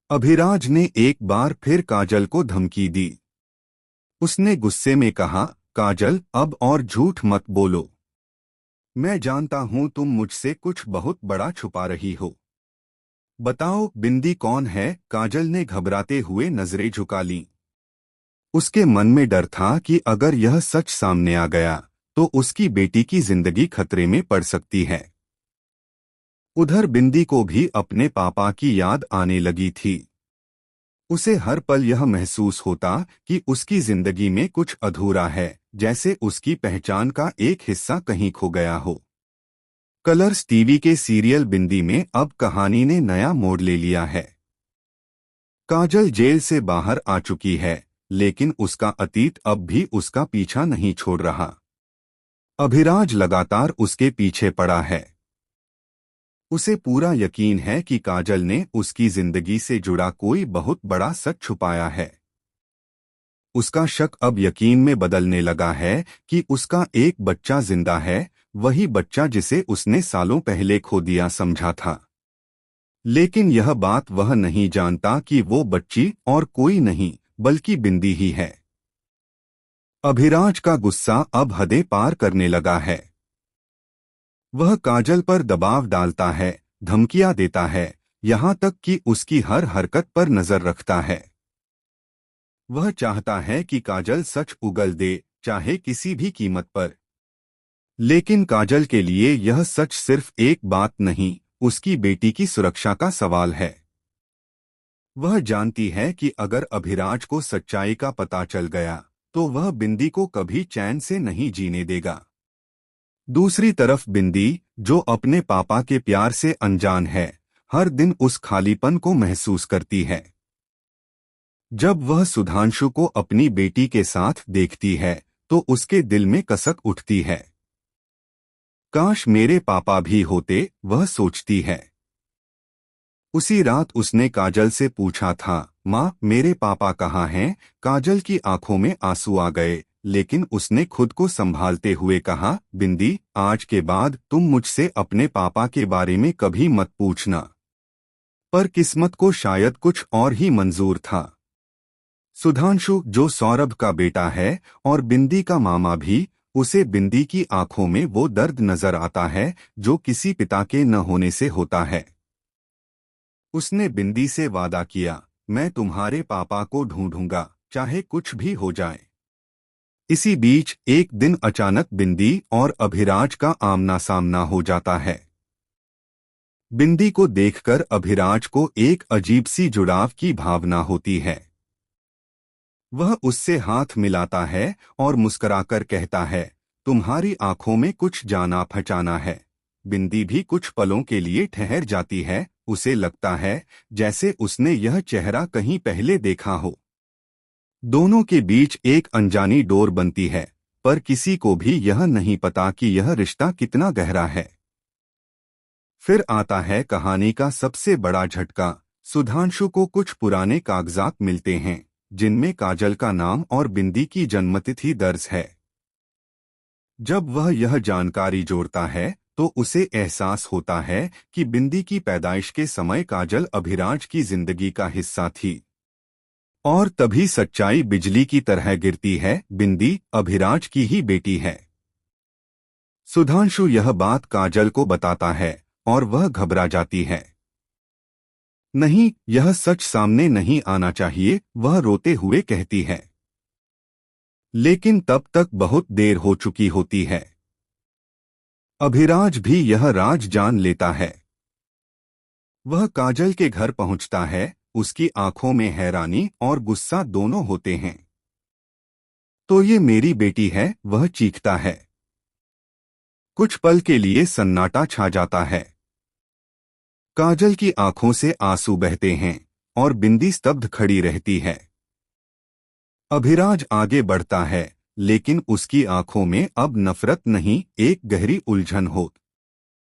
अभिराज ने एक बार फिर काजल को धमकी दी। उसने गुस्से में कहा, काजल, अब और झूठ मत बोलो। मैं जानता हूं तुम मुझसे कुछ बहुत बड़ा छुपा रही हो। बताओ, बिंदी कौन है? काजल ने घबराते हुए नजरें झुका लीं। उसके मन में डर था कि अगर यह सच सामने आ गया तो उसकी बेटी की जिंदगी खतरे में पड़ सकती है। उधर बिंदी को भी अपने पापा की याद आने लगी थी। उसे हर पल यह महसूस होता कि उसकी जिंदगी में कुछ अधूरा है, जैसे उसकी पहचान का एक हिस्सा कहीं खो गया हो। कलर्स टीवी के सीरियल बिंदी में अब कहानी ने नया मोड़ ले लिया है। काजल जेल से बाहर आ चुकी है, लेकिन उसका अतीत अब भी उसका पीछा नहीं छोड़ रहा। अभिराज लगातार उसके पीछे पड़ा है। उसे पूरा यकीन है कि काजल ने उसकी जिंदगी से जुड़ा कोई बहुत बड़ा सच छुपाया है। उसका शक अब यकीन में बदलने लगा है कि उसका एक बच्चा जिंदा है, वही बच्चा जिसे उसने सालों पहले खो दिया समझा था। लेकिन यह बात वह नहीं जानता कि वो बच्ची और कोई नहीं बल्कि बिंदी ही है। अभिराज का गुस्सा अब हदें पार करने लगा है। वह काजल पर दबाव डालता है, धमकियां देता है, यहां तक कि उसकी हर हरकत पर नजर रखता है। वह चाहता है कि काजल सच उगल दे, चाहे किसी भी कीमत पर। लेकिन काजल के लिए यह सच सिर्फ एक बात नहीं, उसकी बेटी की सुरक्षा का सवाल है। वह जानती है कि अगर अभिराज को सच्चाई का पता चल गया तो वह बिंदी को कभी चैन से नहीं जीने देगा। दूसरी तरफ बिंदी, जो अपने पापा के प्यार से अनजान है, हर दिन उस खालीपन को महसूस करती है। जब वह सुधांशु को अपनी बेटी के साथ देखती है तो उसके दिल में कसक उठती है। काश मेरे पापा भी होते, वह सोचती है। उसी रात उसने काजल से पूछा था, माँ, मेरे पापा कहाँ हैं? काजल की आंखों में आंसू आ गए, लेकिन उसने खुद को संभालते हुए कहा, बिंदी, आज के बाद तुम मुझसे अपने पापा के बारे में कभी मत पूछना। पर किस्मत को शायद कुछ और ही मंजूर था। सुधांशु, जो सौरभ का बेटा है और बिंदी का मामा भी, उसे बिंदी की आंखों में वो दर्द नजर आता है जो किसी पिता के न होने से होता है। उसने बिंदी से वादा किया, मैं तुम्हारे पापा को ढूंढूंगा, चाहे कुछ भी हो जाए। इसी बीच एक दिन अचानक बिंदी और अभिराज का आमना सामना हो जाता है। बिंदी को देखकर अभिराज को एक अजीब सी जुड़ाव की भावना होती है। वह उससे हाथ मिलाता है और मुस्कुराकर कहता है, तुम्हारी आंखों में कुछ जाना पहचाना है। बिंदी भी कुछ पलों के लिए ठहर जाती है, उसे लगता है जैसे उसने यह चेहरा कहीं पहले देखा हो। दोनों के बीच एक अनजानी डोर बनती है, पर किसी को भी यह नहीं पता कि यह रिश्ता कितना गहरा है। फिर आता है कहानी का सबसे बड़ा झटका। सुधांशु को कुछ पुराने कागजात मिलते हैं जिनमें काजल का नाम और बिंदी की जन्मतिथि दर्ज है। जब वह यह जानकारी जोड़ता है तो उसे एहसास होता है कि बिंदी की पैदाइश के समय काजल अभिराज की जिंदगी का हिस्सा थी। और तभी सच्चाई बिजली की तरह गिरती है, बिंदी अभिराज की ही बेटी है। सुधांशु यह बात काजल को बताता है और वह घबरा जाती है। नहीं, यह सच सामने नहीं आना चाहिए, वह रोते हुए कहती है। लेकिन तब तक बहुत देर हो चुकी होती है। अभिराज भी यह राज जान लेता है। वह काजल के घर पहुंचता है, उसकी आंखों में हैरानी और गुस्सा दोनों होते हैं। तो ये मेरी बेटी है, वह चीखता है। कुछ पल के लिए सन्नाटा छा जाता है। काजल की आंखों से आंसू बहते हैं और बिंदी स्तब्ध खड़ी रहती है। अभिराज आगे बढ़ता है, लेकिन उसकी आंखों में अब नफरत नहीं, एक गहरी उलझन हो।